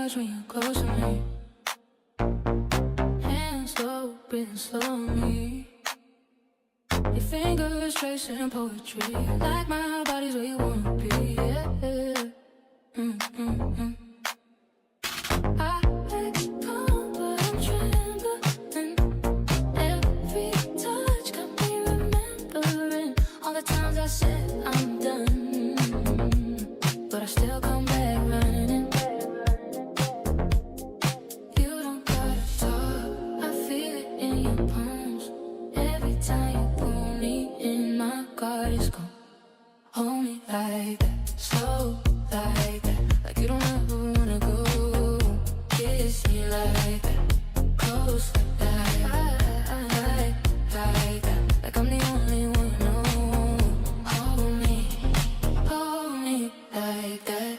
touch when you're close to me. Hands slow, breathing slowly. Your fingers tracing poetry. Like my body's where you wanna be. Yeah. I come, but I'm trembling. Every touch got me remembering all the times I said I'm done, but I still come back running. You don't gotta talk, I feel it in your palms. Every time you pull me in, my guard is gone. Hold me like that, slow like that, like you don't ever wanna go. Kiss me like that, close like that, like that, like I'm the only one you know. Hold me like that.